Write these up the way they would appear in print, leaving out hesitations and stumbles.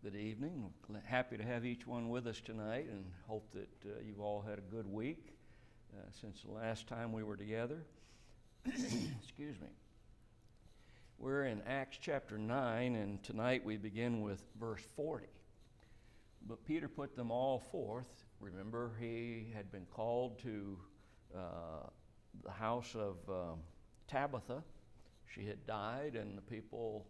Good evening. Happy to have each one with us tonight and hope that you've all had a good week since the last time we were together. Excuse me. We're in Acts chapter 9, and tonight we begin with verse 40. But Peter put them all forth. Remember, he had been called to the house of Tabitha. She had died, and the people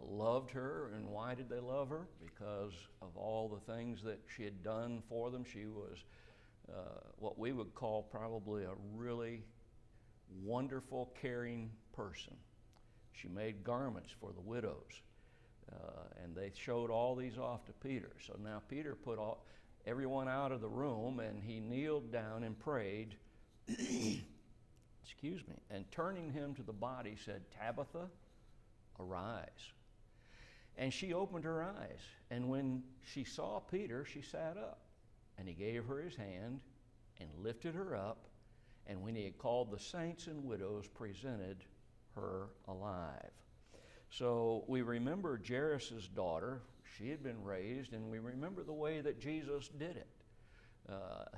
loved her. And why did they love her? Because of all the things that she had done for them. She was what we would call probably a really wonderful, caring person. She made garments for the widows, and they showed all these off to Peter. So now Peter put everyone out of the room, and he kneeled down and prayed, excuse me, and turning him to the body said, "Tabitha, arise." And she opened her eyes, and when she saw Peter, she sat up. And he gave her his hand and lifted her up, and when he had called the saints and widows, presented her alive. So we remember Jairus' daughter. She had been raised, and we remember the way that Jesus did it.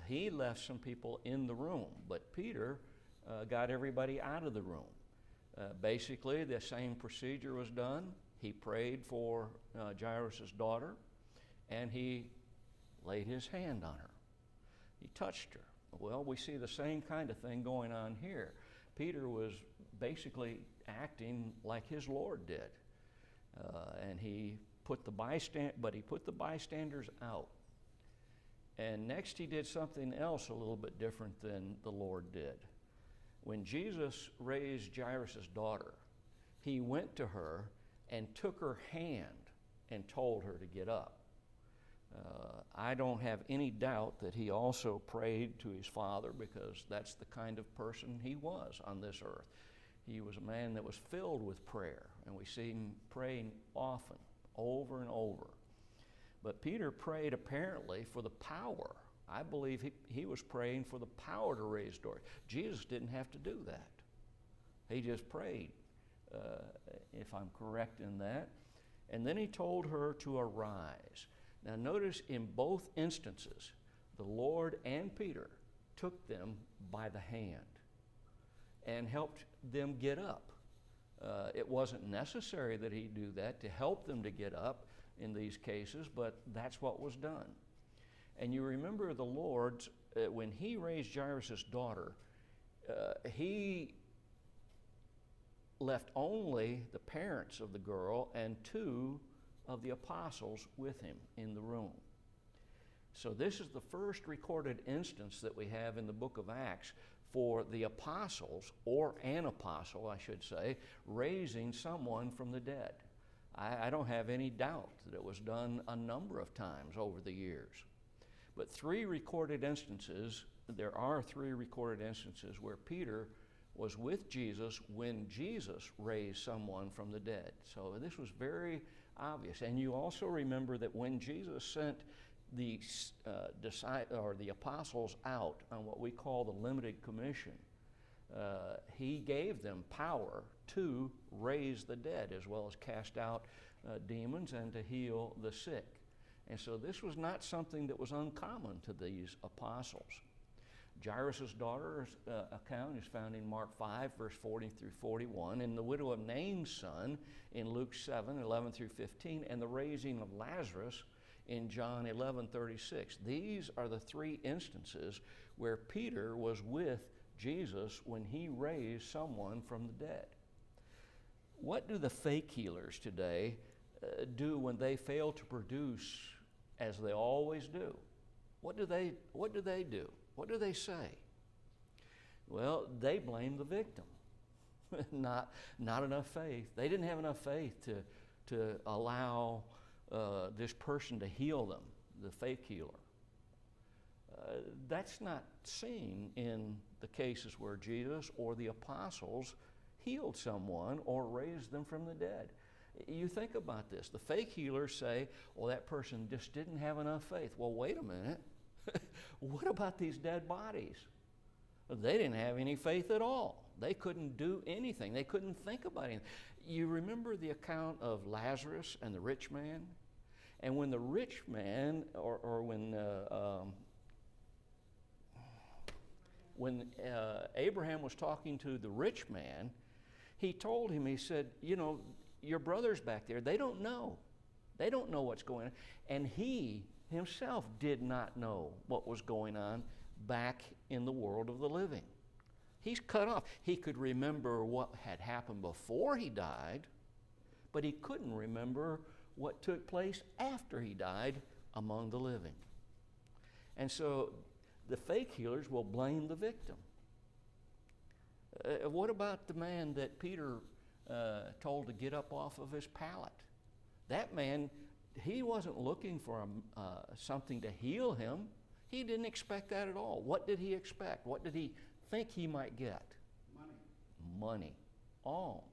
He left some people in the room, but Peter got everybody out of the room. Basically, the same procedure was done. He prayed for Jairus' daughter, and he laid his hand on her. He touched her. Well, we see the same kind of thing going on here. Peter was basically acting like his Lord did, and he put the bystanders out. And next he did something else a little bit different than the Lord did. When Jesus raised Jairus' daughter, he went to her and took her hand and told her to get up. I don't have any doubt that he also prayed to his Father, because that's the kind of person he was on this earth. He was a man that was filled with prayer, and we see him praying often, over and over. But Peter prayed apparently for the power. I believe he was praying for the power to raise daughter. Jesus didn't have to do that. He just prayed, if I'm correct in that. And then he told her to arise. Now notice in both instances, the Lord and Peter took them by the hand and helped them get up. It wasn't necessary that he do that to help them to get up in these cases, but that's what was done. And you remember the Lord, when he raised Jairus' daughter, he left only the parents of the girl and two of the apostles with him in the room. So this is the first recorded instance that we have in the book of Acts for the apostles, or an apostle, I should say, raising someone from the dead. I don't have any doubt that it was done a number of times over the years. But there are three recorded instances where Peter was with Jesus when Jesus raised someone from the dead. So this was very obvious. And you also remember that when Jesus sent the apostles out on what we call the limited commission, he gave them power to raise the dead, as well as cast out demons and to heal the sick. And so this was not something that was uncommon to these apostles. Jairus' daughter's account is found in Mark 5, verse 40 through 41, and the widow of Nain's son in Luke 7, 11 through 15, and the raising of Lazarus in John 11, 36. These are the three instances where Peter was with Jesus when he raised someone from the dead. What do the fake healers today do when they fail to produce as they always do? What do they do? What do they say? Well, they blame the victim. not enough faith. They didn't have enough faith to allow this person to heal them, the fake healer. That's not seen in the cases where Jesus or the apostles healed someone or raised them from the dead. You think about this. The fake healers say, well, that person just didn't have enough faith. Well, wait a minute. What about these dead bodies? They didn't have any faith at all. They couldn't do anything. They couldn't think about anything. You remember the account of Lazarus and the rich man? And when the rich man, or when Abraham was talking to the rich man, he told him, he said, you know, your brothers back there, they don't know. They don't know what's going on. And he himself did not know what was going on back in the world of the living. He's cut off. He could remember what had happened before he died, but he couldn't remember what took place after he died among the living. And so the fake healers will blame the victim. What about the man that Peter told to get up off of his pallet? That man, he wasn't looking for something to heal him. He didn't expect that at all. What did he expect? What did he think he might get? Money. Alms.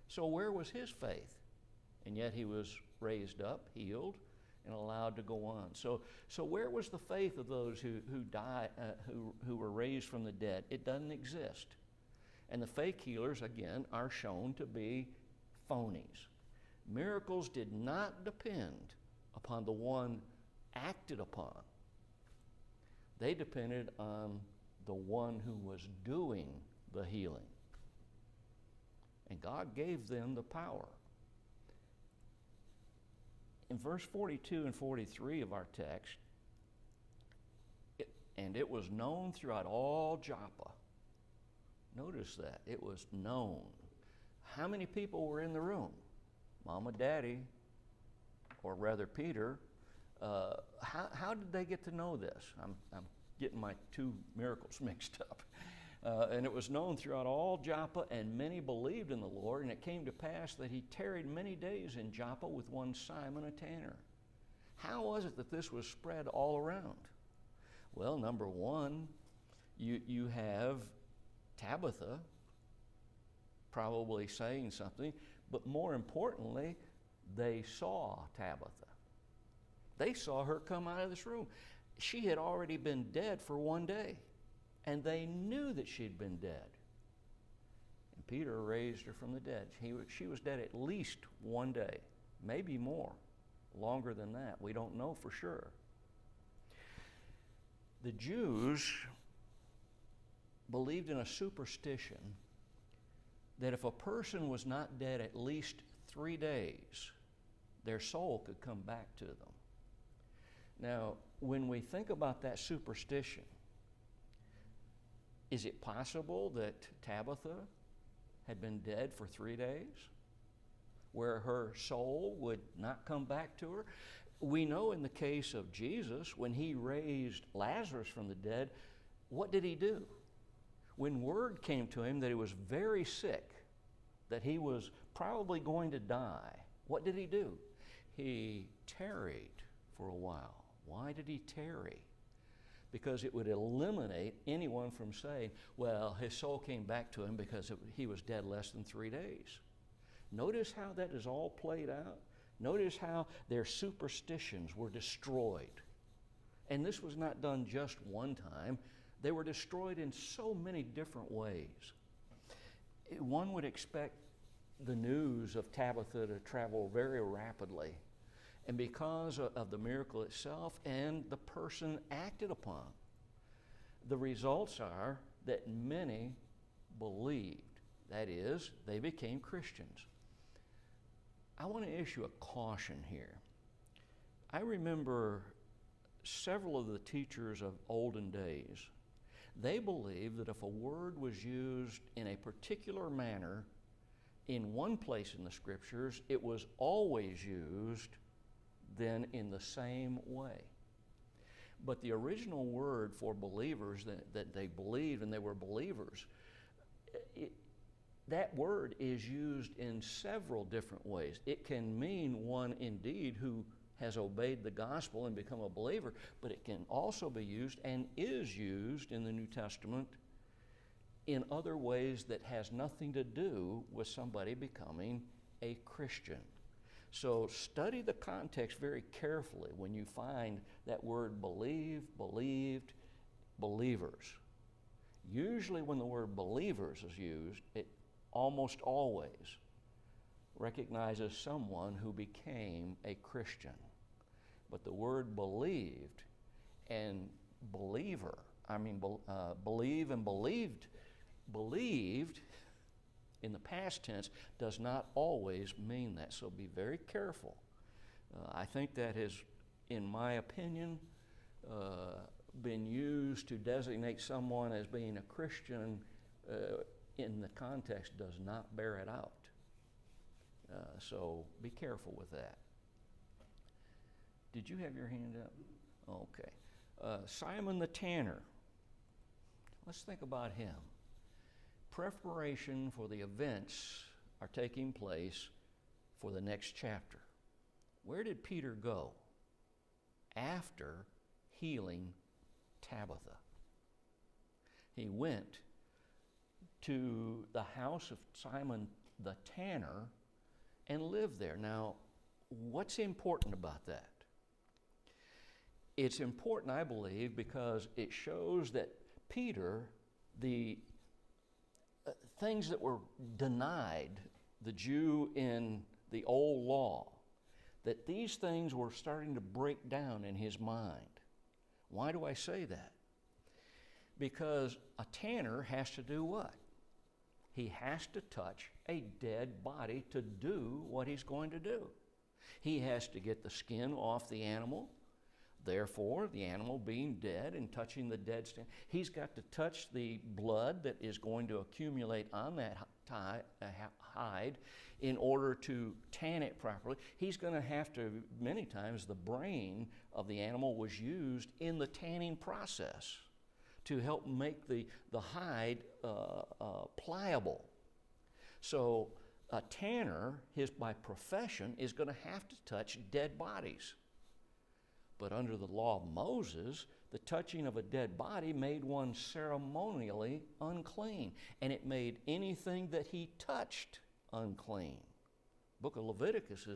So where was his faith? And yet he was raised up, healed, and allowed to go on. So where was the faith of those who died, who were raised from the dead? It doesn't exist. And the fake healers, again, are shown to be phonies. Miracles did not depend upon the one acted upon. They depended on the one who was doing the healing. And God gave them the power. In verse 42 and 43 of our text, and it was known throughout all Joppa. Notice that. It was known. How many people were in the room? Mama, Daddy, or rather Peter. How did they get to know this? I'm getting my two miracles mixed up. And it was known throughout all Joppa, and many believed in the Lord. And it came to pass that he tarried many days in Joppa with one Simon, a tanner. How was it that this was spread all around? Well, number one, you have Tabitha probably saying something, but more importantly, they saw Tabitha. They saw her come out of this room. She had already been dead for one day, and they knew that she'd been dead. And Peter raised her from the dead. She was dead at least one day, maybe more, longer than that. We don't know for sure. The Jews believed in a superstition that if a person was not dead at least 3 days, their soul could come back to them. Now, when we think about that superstition, is it possible that Tabitha had been dead for 3 days, where her soul would not come back to her? We know in the case of Jesus, when he raised Lazarus from the dead, what did he do? When word came to him that he was very sick, that he was probably going to die, what did he do? He tarried for a while. Why did he tarry? Because it would eliminate anyone from saying, well, his soul came back to him because he was dead less than 3 days. Notice how that is all played out. Notice how their superstitions were destroyed. And this was not done just one time. They were destroyed in so many different ways. One would expect the news of Tabitha to travel very rapidly. And because of the miracle itself and the person acted upon, the results are that many believed. That is, they became Christians. I want to issue a caution here. I remember several of the teachers of olden days. They believed that if a word was used in a particular manner in one place in the Scriptures, it was always used then in the same way. But the original word for believers that they believed and they were believers, that word is used in several different ways. It can mean one indeed who has obeyed the gospel and become a believer, but it can also be used and is used in the New Testament in other ways that has nothing to do with somebody becoming a Christian. So study the context very carefully when you find that word believe, believed, believers. Usually when the word believers is used, it almost always recognizes someone who became a Christian. But the word believed and believer, believe and believed in the past tense does not always mean that. So be very careful. I think that has, in my opinion, been used to designate someone as being a Christian in the context does not bear it out. So be careful with that. Did you have your hand up? Okay. Simon the tanner. Let's think about him. Preparation for the events are taking place for the next chapter. Where did Peter go after healing Tabitha? He went to the house of Simon the tanner and lived there. Now, what's important about that? It's important, I believe, because it shows that Peter, the things that were denied the Jew in the old law, that these things were starting to break down in his mind. Why do I say that? Because a tanner has to do what? He has to touch a dead body to do what he's going to do. He has to get the skin off the animal. Therefore, the animal being dead and touching the dead skin, he's got to touch the blood that is going to accumulate on that hide in order to tan it properly. He's going to have to, many times, the brain of the animal was used in the tanning process to help make the hide pliable. So a tanner, by profession, is going to have to touch dead bodies. But under the law of Moses, the touching of a dead body made one ceremonially unclean, and it made anything that he touched unclean. Book of Leviticus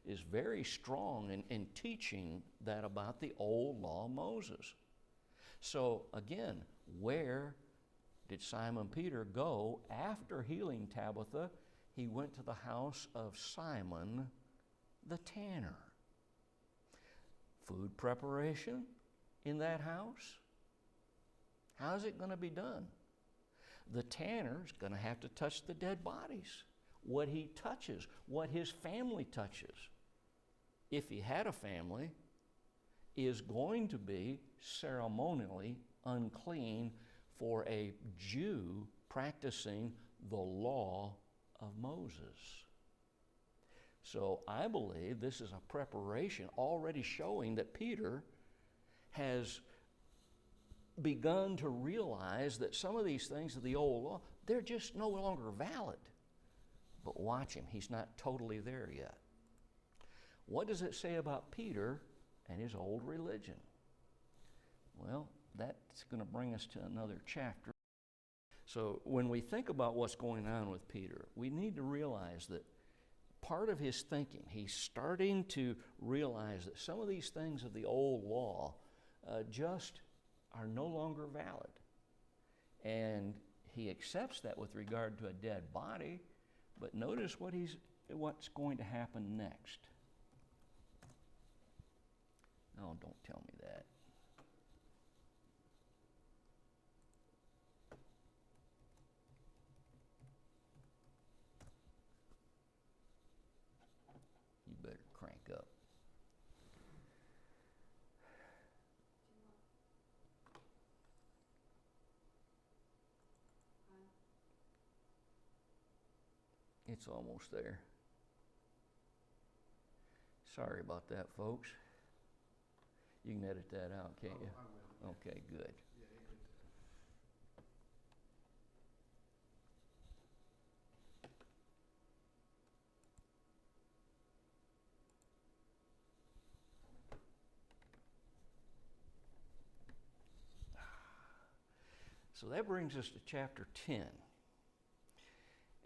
is very strong in teaching that about the old law of Moses. So again, where did Simon Peter go after healing Tabitha? He went to the house of Simon the tanner. Food preparation in that house? How's it going to be done? The tanner's going to have to touch the dead bodies. What he touches, what his family touches, if he had a family, is going to be ceremonially unclean for a Jew practicing the law of Moses. So I believe this is a preparation already showing that Peter has begun to realize that some of these things of the old law, they're just no longer valid. But watch him, he's not totally there yet. What does it say about Peter and his old religion? Well, that's going to bring us to another chapter. So when we think about what's going on with Peter, we need to realize that part of his thinking, he's starting to realize that some of these things of the old law just are no longer valid. And he accepts that with regard to a dead body, but notice what's going to happen next. Oh, don't tell me that. You better crank up. It's almost there. Sorry about that, folks. You can edit that out, can't you? I will. Okay, good. So that brings us to chapter 10.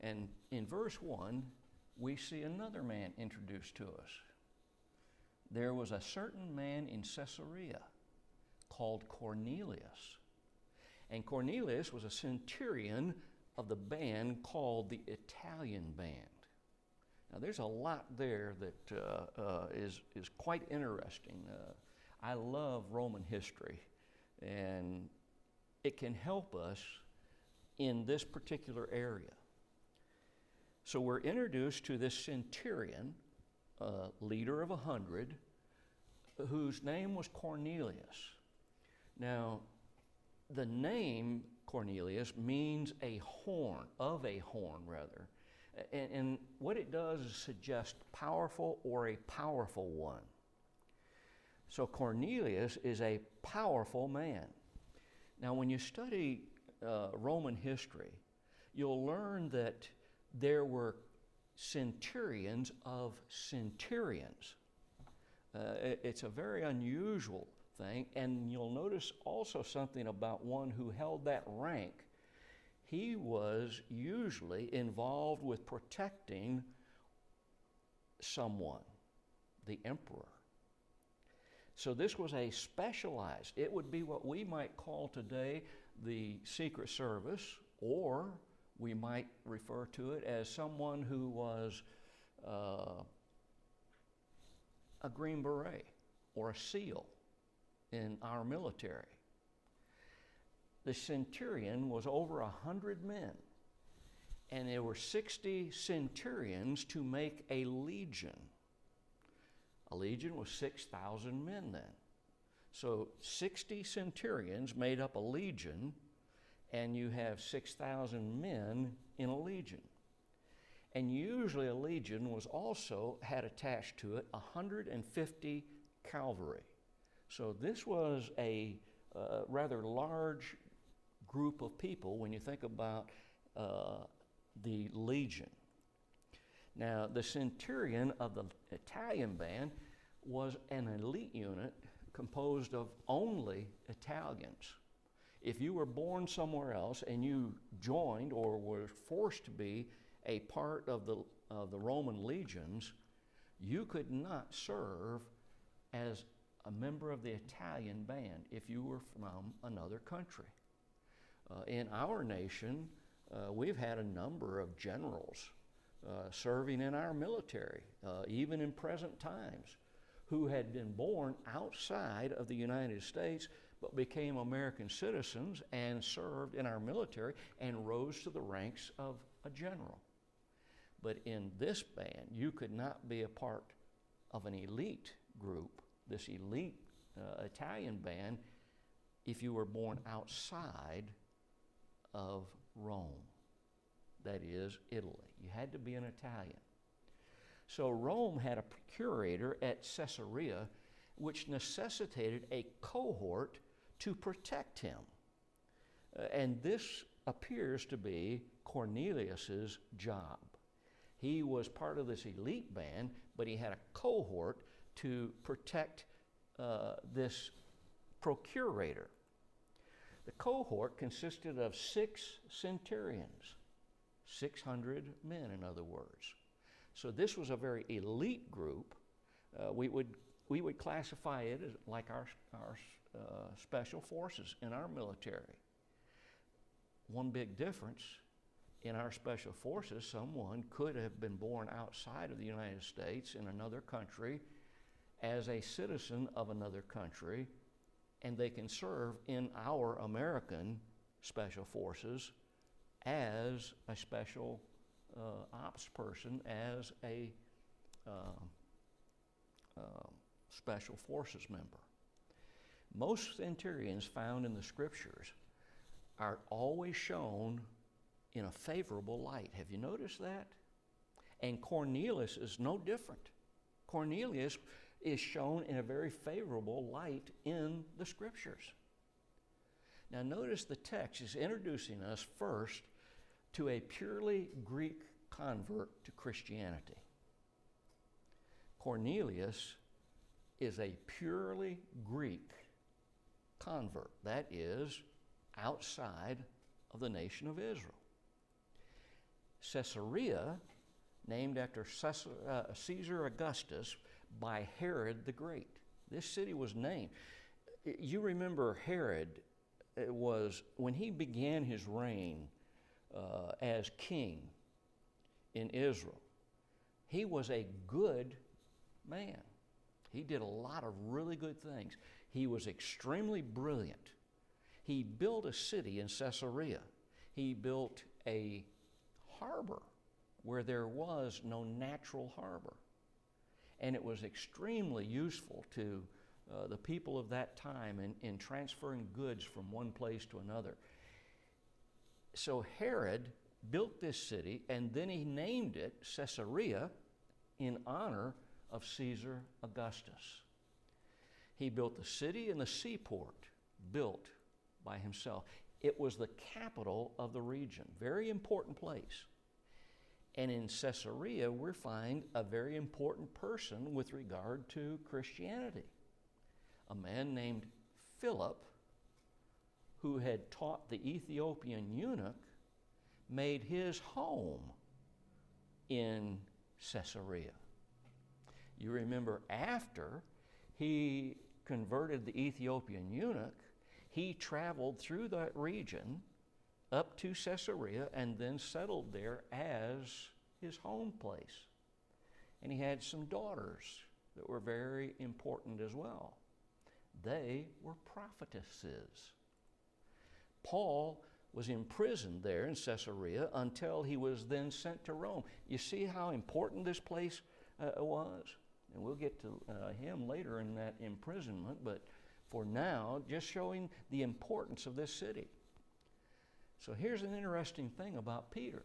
And in verse 1, we see another man introduced to us. There was a certain man in Caesarea called Cornelius. And Cornelius was a centurion of the band called the Italian band. Now, there's a lot there that is quite interesting. I love Roman history, and it can help us in this particular area. So we're introduced to this centurion, leader of 100, whose name was Cornelius. Now, the name Cornelius means a horn, rather. And what it does is suggest powerful or a powerful one. So Cornelius is a powerful man. Now, when you study Roman history, you'll learn that there were centurions of centurions. It's a very unusual thing, and you'll notice also something about one who held that rank. He was usually involved with protecting someone, the emperor. So this was a specialized, it would be what we might call today the Secret Service, or we might refer to it as someone who was a Green Beret or a SEAL in our military. The centurion was over 100 men, and there were 60 centurions to make a legion. A legion was 6,000 men then. So 60 centurions made up a legion, and you have 6,000 men in a legion. And usually a legion was also had attached to it 150 cavalry. So this was a rather large group of people when you think about the legion. Now, the centurion of the Italian band was an elite unit composed of only Italians. If you were born somewhere else and you joined or were forced to be a part of the Roman legions, you could not serve as a member of the Italian band if you were from another country. In our nation, we've had a number of generals serving in our military, even in present times, who had been born outside of the United States but became American citizens and served in our military and rose to the ranks of a general. But in this band, you could not be a part of an elite group, this elite Italian band, if you were born outside of Rome, that is, Italy. You had to be an Italian. So Rome had a procurator at Caesarea, which necessitated a cohort to protect him. And this appears to be Cornelius's job. He was part of this elite band, but he had a cohort to protect this procurator. The cohort consisted of 6 centurions, 600 men, in other words. So this was a very elite group. We would classify it as like our special forces in our military. One big difference, in our special forces, someone could have been born outside of the United States in another country as a citizen of another country, and they can serve in our American special forces as a special ops person, as a special forces member. Most centurions found in the scriptures are always shown in a favorable light. Have you noticed that? And Cornelius is no different. Cornelius is shown in a very favorable light in the scriptures. Now notice the text is introducing us first to a purely Greek convert to Christianity. Cornelius is a purely Greek convert, that is, outside of the nation of Israel. Caesarea, named after Caesar Augustus by Herod the Great. This city was named. You remember Herod was, when he began his reign as king in Israel, He was a good man. He did a lot of really good things. He was extremely brilliant. He built a city in Caesarea. He built a harbor where there was no natural harbor. And it was extremely useful to the people of that time in transferring goods from one place to another. So Herod built this city, and then he named it Caesarea in honor of Caesar Augustus. He built the city and the seaport built by himself. It was the capital of the region, very important place. And in Caesarea, we find a very important person with regard to Christianity. A man named Philip, who had taught the Ethiopian eunuch, made his home in Caesarea. You remember after he converted the Ethiopian eunuch, he traveled through that region up to Caesarea and then settled there as his home place. And he had some daughters that were very important as well. They were prophetesses. Paul was imprisoned there in Caesarea until he was then sent to Rome. You see how important this place was? And we'll get to him later in that imprisonment, but for now, just showing the importance of this city. So here's an interesting thing about Peter.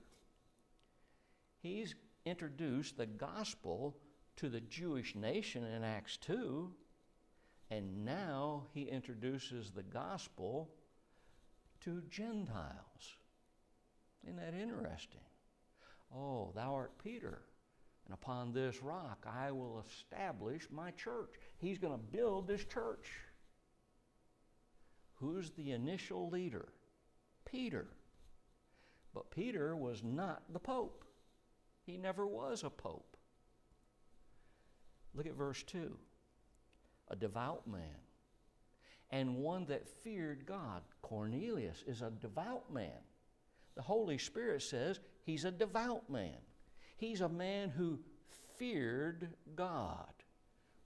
He's introduced the gospel to the Jewish nation in Acts 2, and now he introduces the gospel to Gentiles. Isn't that interesting? Oh, thou art Peter, and upon this rock I will establish my church. He's going to build this church. Who's the initial leader? Peter. But Peter was not the Pope. He never was a pope. Look at verse 2. A devout man, and one that feared God. Cornelius is a devout man. The Holy Spirit says he's a devout man. He's a man who feared God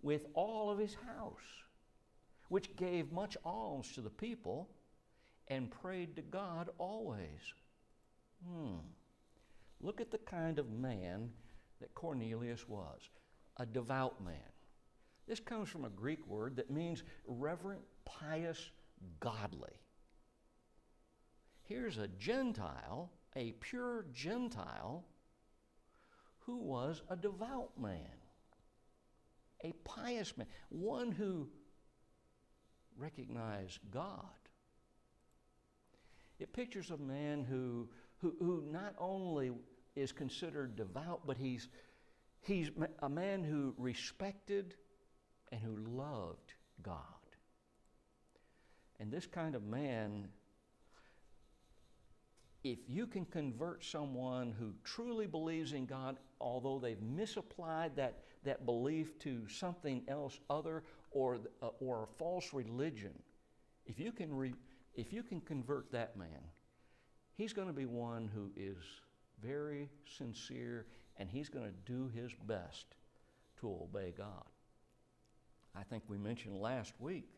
with all of his house, which gave much alms to the people and prayed to God always. Look at the kind of man that Cornelius was, a devout man. This comes from a Greek word that means reverent, pious, godly. Here's a Gentile, a pure Gentile, who was a devout man, a pious man, one who recognized God. It pictures a man who not only is considered devout, but he's a man who respected and who loved God. And this kind of man, if you can convert someone who truly believes in God, although they've misapplied that belief to something else other or a false religion, if you can convert that man, he's going to be one who is very sincere, and he's going to do his best to obey God. I think we mentioned last week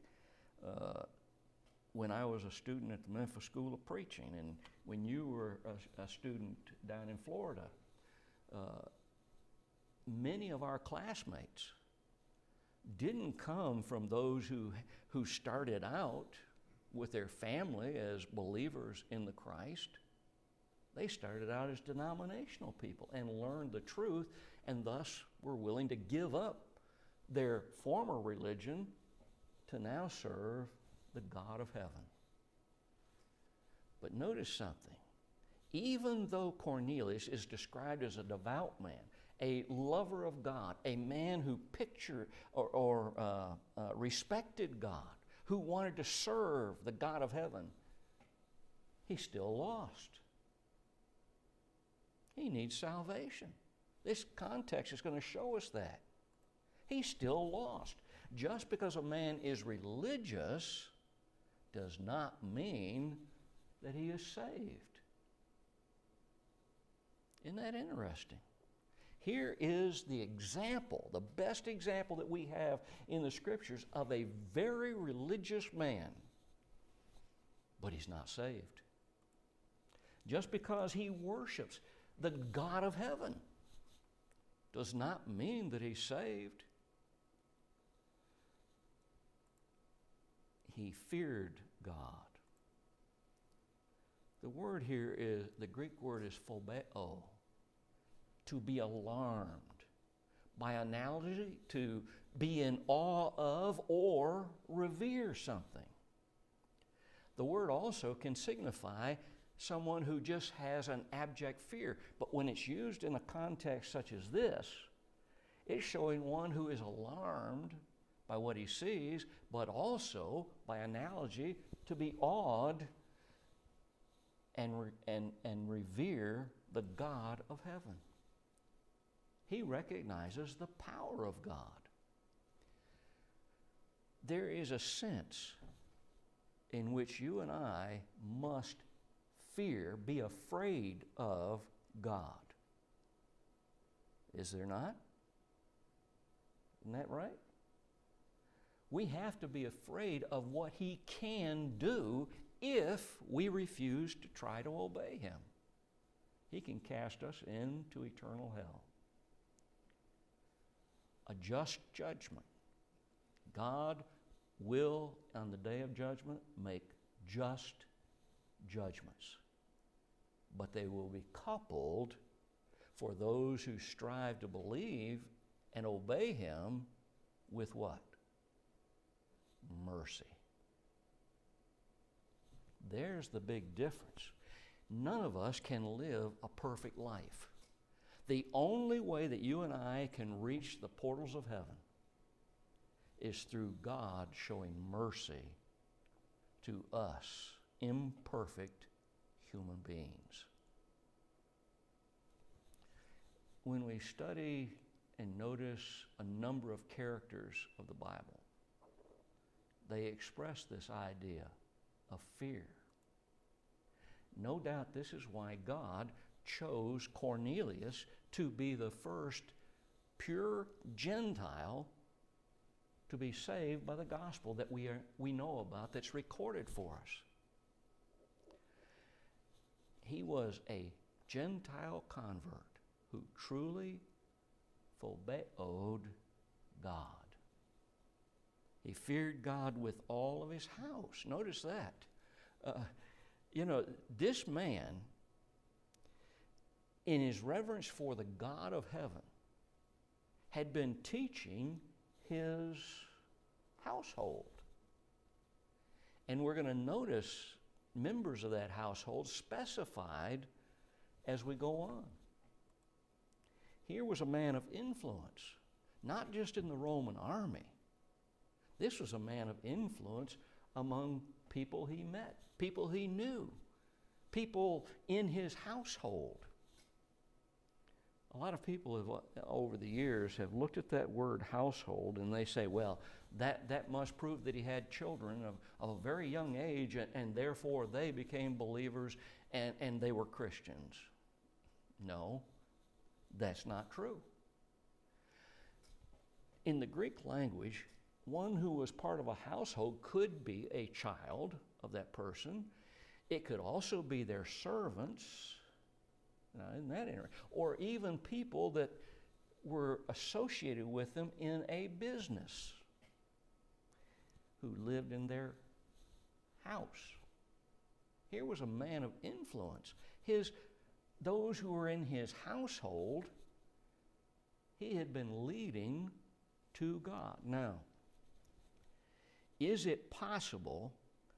when I was a student at the Memphis School of Preaching, and when you were a student down in Florida, many of our classmates didn't come from those who started out with their family as believers in the Christ. They started out as denominational people and learned the truth, and thus were willing to give up their former religion to now serve the God of heaven. But notice something. Even though Cornelius is described as a devout man, a lover of God, a man who pictured or respected God, who wanted to serve the God of heaven, he's still lost. He needs salvation. This context is going to show us that. He's still lost. Just because a man is religious does not mean that he is saved. Isn't that interesting? Here is the example, the best example that we have in the Scriptures of a very religious man, but he's not saved. Just because he worships the God of heaven does not mean that he's saved. He feared God. The word here is, the Greek word is phobeo, to be alarmed. By analogy, to be in awe of or revere something. The word also can signify someone who just has an abject fear. But when it's used in a context such as this, it's showing one who is alarmed by what he sees, but also, by analogy, to be awed and revere the God of heaven. He recognizes the power of God. There is a sense in which you and I must fear, be afraid of God. Is there not? Isn't that right? We have to be afraid of what He can do if we refuse to try to obey Him. He can cast us into eternal hell. A just judgment. God will, on the day of judgment, make just judgments. But they will be coupled for those who strive to believe and obey Him with what? Mercy. There's the big difference. None of us can live a perfect life. The only way that you and I can reach the portals of heaven is through God showing mercy to us, imperfect human beings. When we study and notice a number of characters of the Bible, they express this idea of fear. No doubt this is why God chose Cornelius to be the first pure Gentile to be saved by the gospel that we know about, that's recorded for us. He was a Gentile convert who truly forebeowed God. He feared God with all of his house. Notice that. This man, in his reverence for the God of heaven, had been teaching his household. And we're going to notice members of that household specified as we go on. Here was a man of influence, not just in the Roman army. This was a man of influence among people he met, people he knew, people in his household. A lot of people over the years have looked at that word household and they say, well, that must prove that he had children of a very young age and therefore they became believers and they were Christians. No, that's not true. In the Greek language, one who was part of a household could be a child of that person. It could also be their servants. Now, isn't that interesting? Or even people that were associated with them in a business who lived in their house. Here was a man of influence. Those who were in his household, he had been leading to God. Now, is it possible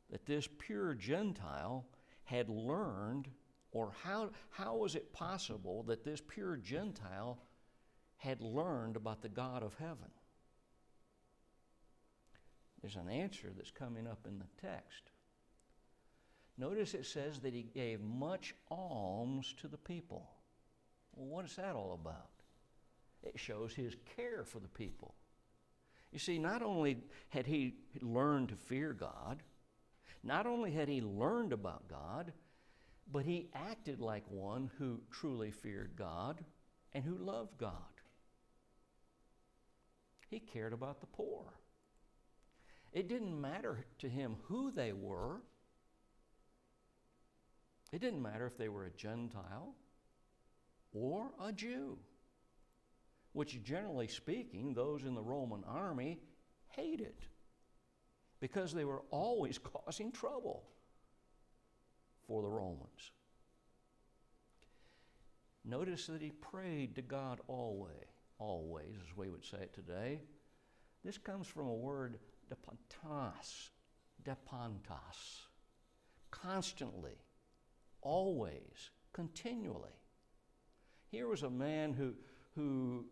that this pure Gentile had learned, or how was it possible that this pure Gentile had learned about the God of heaven? There's an answer that's coming up in the text. Notice it says that he gave much alms to the people. Well, what is that all about? It shows his care for the people. You see, not only had he learned to fear God, not only had he learned about God, but he acted like one who truly feared God and who loved God. He cared about the poor. It didn't matter to him who they were. It didn't matter if they were a Gentile or a Jew, which generally speaking, those in the Roman army hated because they were always causing trouble for the Romans. Notice that he prayed to God always, as we would say it today. This comes from a word, depantos, constantly, always, continually. Here was a man who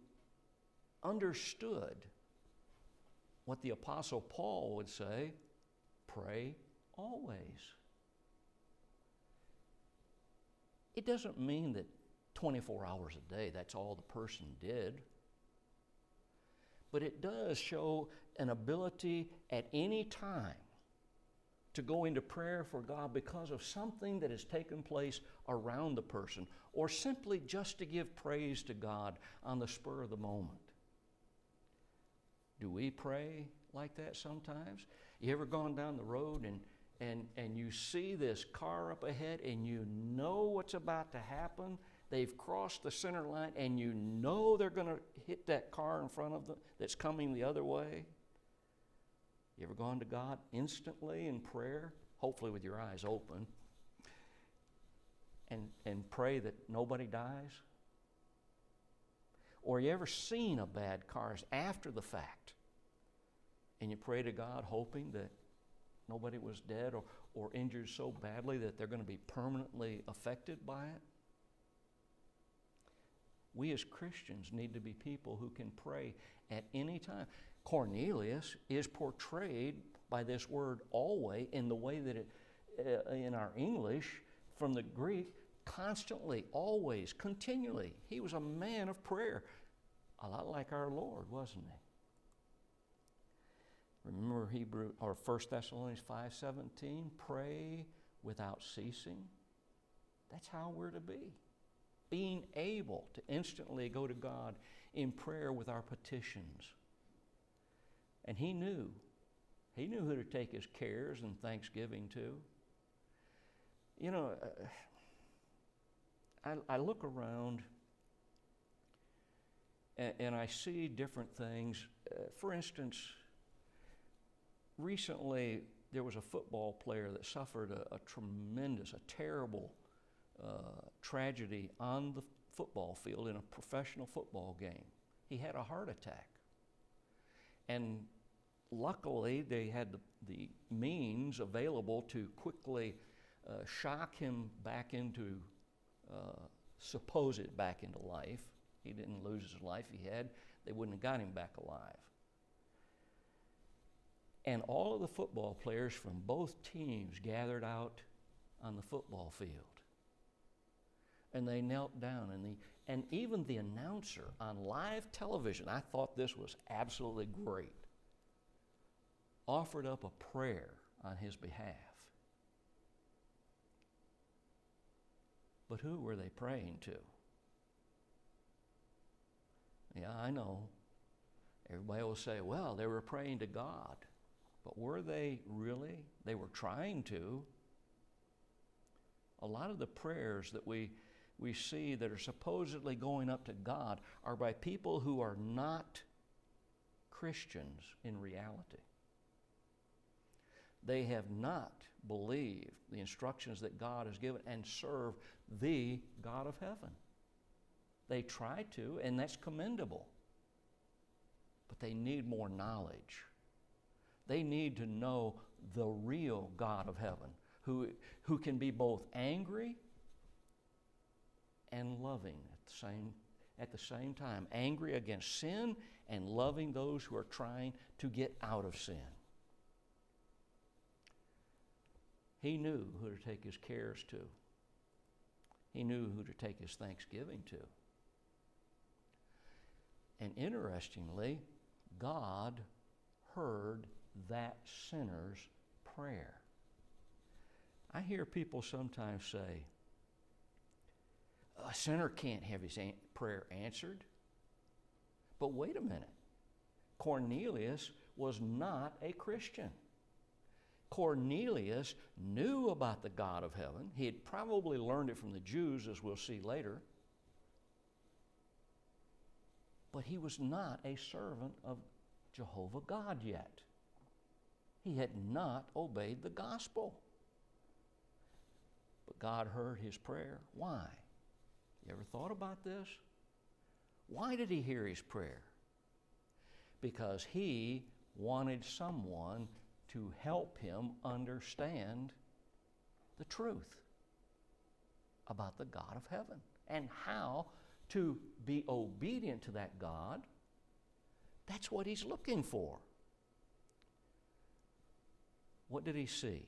understood what the Apostle Paul would say, pray always. It doesn't mean that 24 hours a day, that's all the person did. But it does show an ability at any time to go into prayer for God because of something that has taken place around the person, or simply just to give praise to God on the spur of the moment. Do we pray like that sometimes? You ever gone down the road and you see this car up ahead and you know what's about to happen? They've crossed the center line and you know they're going to hit that car in front of them that's coming the other way. You ever gone to God instantly in prayer, hopefully with your eyes open, and pray that nobody dies? Or you ever seen a bad car after the fact and you pray to God hoping that nobody was dead or injured so badly that they're going to be permanently affected by it? We as Christians need to be people who can pray at any time. Cornelius is portrayed by this word always in the way that it, in our English, from the Greek, constantly, always, continually. He was a man of prayer, a lot like our Lord, wasn't he? Remember 1 Thessalonians 5:17, pray without ceasing. That's how we're to be. Being able to instantly go to God in prayer with our petitions. And he knew who to take his cares and thanksgiving to. You know, I look around and I see different things. For instance, recently there was a football player that suffered a terrible tragedy on the football field in a professional football game. He had a heart attack. And luckily, they had the means available to quickly shock him back into, back into life. He didn't lose his life he had. They wouldn't have got him back alive. And all of the football players from both teams gathered out on the football field. And they knelt down, and even the announcer on live television, I thought this was absolutely great, offered up a prayer on his behalf. But who were they praying to? Yeah, I know. Everybody will say, well, they were praying to God. But were they really? They were trying to. A lot of the prayers that we see that are supposedly going up to God are by people who are not Christians in reality. They have not believed the instructions that God has given and serve the God of heaven. They try to, and that's commendable. But they need more knowledge. They need to know the real God of heaven, who can be both angry and loving at the same time. Angry against sin and loving those who are trying to get out of sin. He knew who to take his cares to. He knew who to take his thanksgiving to. And interestingly, God heard that sinner's prayer. I hear people sometimes say, A sinner can't have his prayer answered. But wait a minute. Cornelius was not a Christian. Cornelius knew about the God of heaven. He had probably learned it from the Jews, as we'll see later. But he was not a servant of Jehovah God yet. He had not obeyed the gospel. But God heard his prayer. Why? You ever thought about this? Why did he hear his prayer? Because he wanted someone to help him understand the truth about the God of heaven and how to be obedient to that God. That's what he's looking for. What did he see?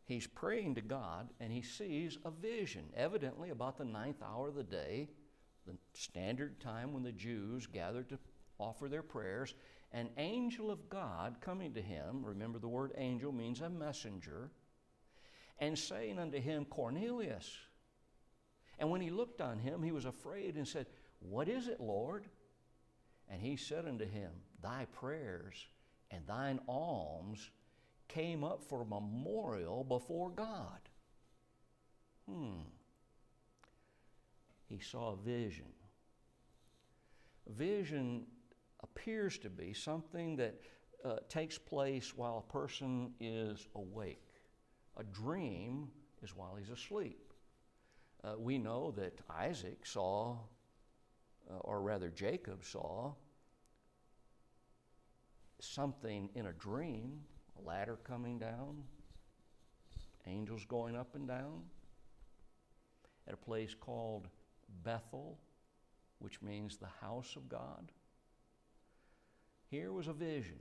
He's praying to God and he sees a vision, evidently about the 9th hour of the day, the standard time when the Jews gathered to offer their prayers. An angel of God coming to him, remember the word angel means a messenger, and saying unto him, Cornelius. And when he looked on him, he was afraid and said, What is it, Lord? And he said unto him, Thy prayers and thine alms came up for a memorial before God. He saw a vision. A vision appears to be something that takes place while a person is awake. A dream is while he's asleep. We know that Isaac saw, or rather Jacob saw, something in a dream, a ladder coming down, angels going up and down, at a place called Bethel, which means the house of God. Here was a vision.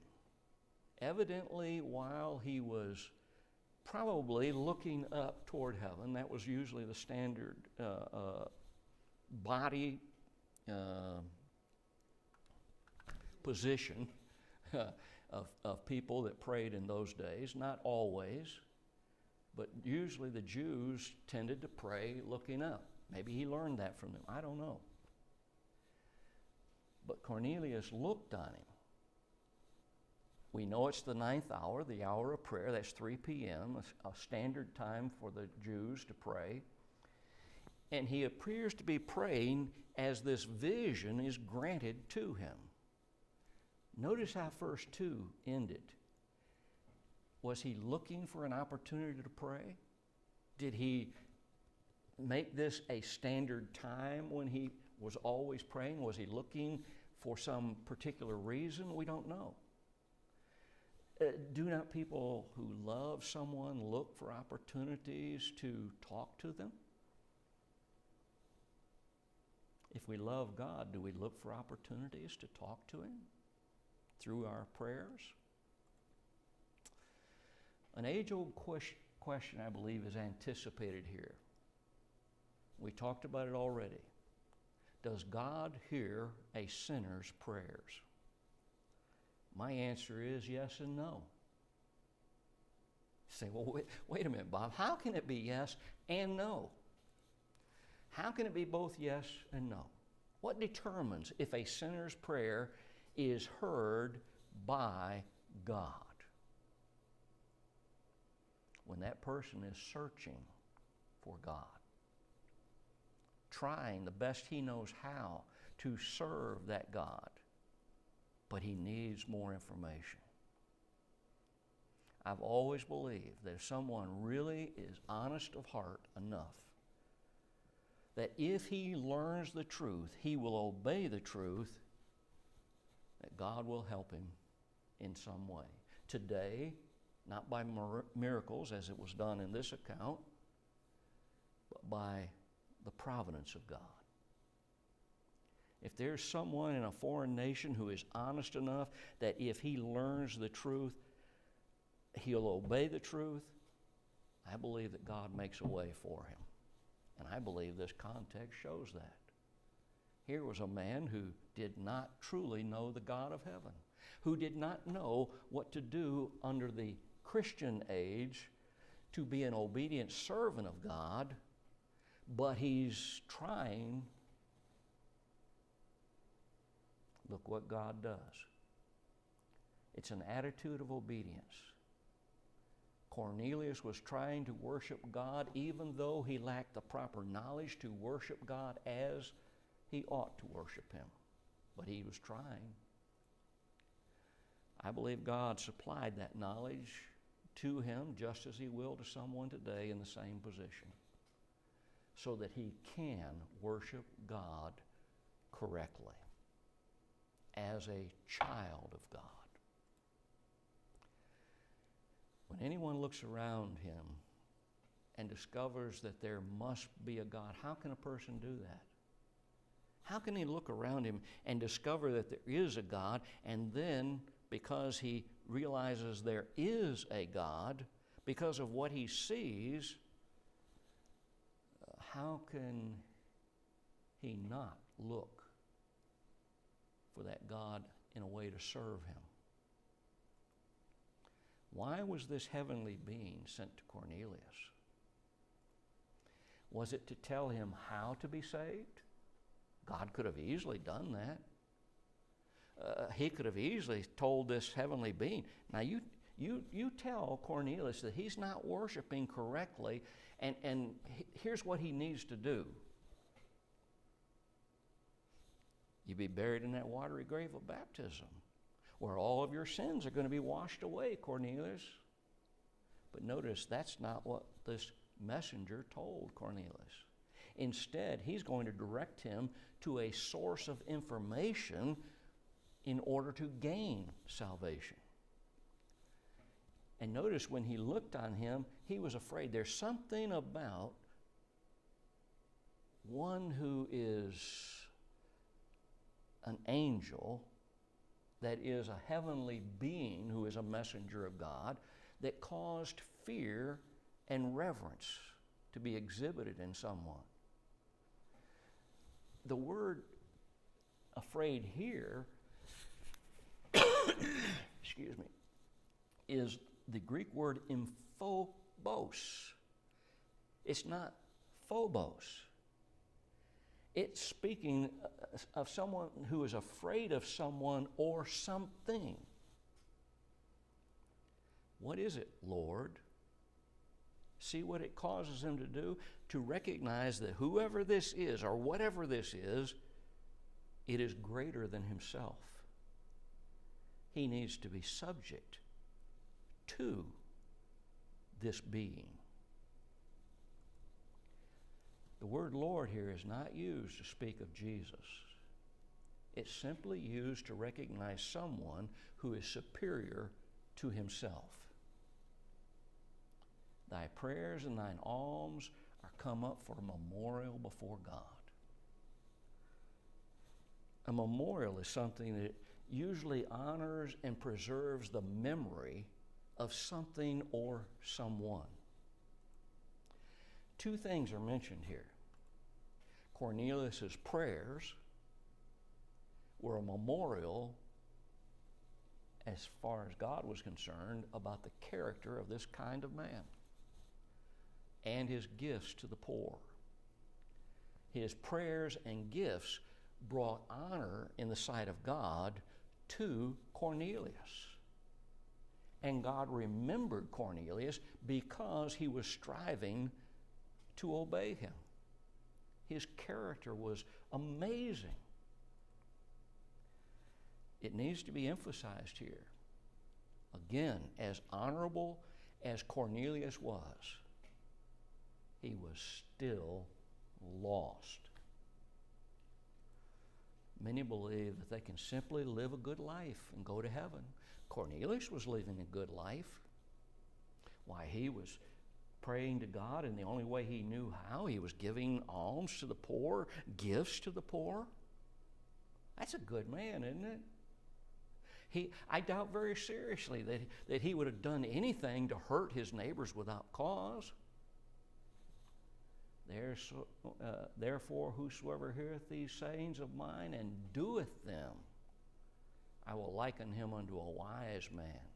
Evidently, while he was probably looking up toward heaven, that was usually the standard body position of people that prayed in those days. Not always, but usually the Jews tended to pray looking up. Maybe he learned that from them. I don't know. But Cornelius looked on him. We know it's the 9th hour, the hour of prayer. That's 3 p.m., a standard time for the Jews to pray. And he appears to be praying as this vision is granted to him. Notice how verse 2 ended. Was he looking for an opportunity to pray? Did he make this a standard time when he was always praying? Was he looking for some particular reason? We don't know. Do not people who love someone look for opportunities to talk to them? If we love God, do we look for opportunities to talk to Him through our prayers? An age-old question, I believe, is anticipated here. We talked about it already. Does God hear a sinner's prayers? My answer is yes and no. You say, well, wait a minute, Bob. How can it be yes and no? How can it be both yes and no? What determines if a sinner's prayer is heard by God? When that person is searching for God, trying the best he knows how to serve that God, but he needs more information. I've always believed that if someone really is honest of heart enough, that if he learns the truth, he will obey the truth, that God will help him in some way. Today, not by miracles as it was done in this account, but by the providence of God. If there's someone in a foreign nation who is honest enough that if he learns the truth, he'll obey the truth, I believe that God makes a way for him. And I believe this context shows that. Here was a man who did not truly know the God of heaven, who did not know what to do under the Christian age to be an obedient servant of God, but he's trying. Look what God does. It's an attitude of obedience. Cornelius was trying to worship God even though he lacked the proper knowledge to worship God as he ought to worship him. But he was trying. I believe God supplied that knowledge to him just as he will to someone today in the same position, so that he can worship God correctly as a child of God. When anyone looks around him and discovers that there must be a God, how can a person do that? How can he look around him and discover that there is a God, and then, because he realizes there is a God, because of what he sees, how can he not look for that God in a way to serve him? Why was this heavenly being sent to Cornelius? Was it to tell him how to be saved? God could have easily done that. He could have easily told this heavenly being, now you tell Cornelius that he's not worshiping correctly, and here's what he needs to do. You be buried in that watery grave of baptism, where all of your sins are going to be washed away, Cornelius. But notice that's not what this messenger told Cornelius. Instead, he's going to direct him to a source of information in order to gain salvation. And notice when he looked on him, he was afraid. There's something about one who is an angel, that is a heavenly being who is a messenger of God, that caused fear and reverence to be exhibited in someone. The word afraid here, excuse me, is the Greek word emphobos. It's not phobos. It's speaking of someone who is afraid of someone or something. What is it, Lord? See what it causes him to do? To recognize that whoever this is, or whatever this is, it is greater than himself. He needs to be subject to this being. The word Lord here is not used to speak of Jesus. It's simply used to recognize someone who is superior to himself. Thy prayers and thine alms are come up for a memorial before God. A memorial is something that usually honors and preserves the memory of something or someone. Two things are mentioned here. Cornelius' prayers were a memorial, as far as God was concerned, about the character of this kind of man, and his gifts to the poor. His prayers and gifts brought honor in the sight of God to Cornelius. And God remembered Cornelius because he was striving to obey him. His character was amazing. It needs to be emphasized here. Again, as honorable as Cornelius was, he was still lost. Many believe that they can simply live a good life and go to heaven. Cornelius was living a good life. Why, he was praying to God, and the only way he knew how, he was giving alms to the poor, gifts to the poor. That's a good man, isn't it? I doubt very seriously that he would have done anything to hurt his neighbors without cause. Therefore, whosoever heareth these sayings of mine and doeth them, I will liken him unto a wise man,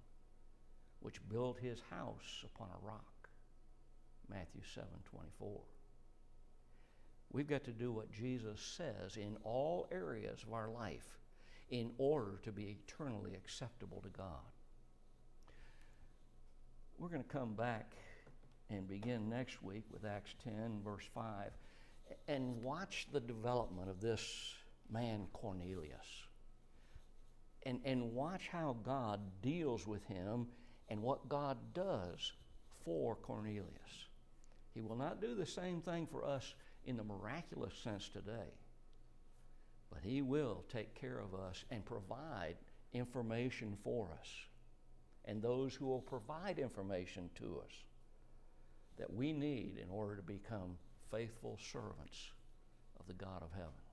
which built his house upon a rock. Matthew 7:24. We've got to do what Jesus says in all areas of our life in order to be eternally acceptable to God. We're going to come back and begin next week with Acts 10, verse 5, and watch the development of this man Cornelius. And watch how God deals with him and what God does for Cornelius. He will not do the same thing for us in the miraculous sense today, but He will take care of us and provide information for us, and those who will provide information to us that we need in order to become faithful servants of the God of heaven.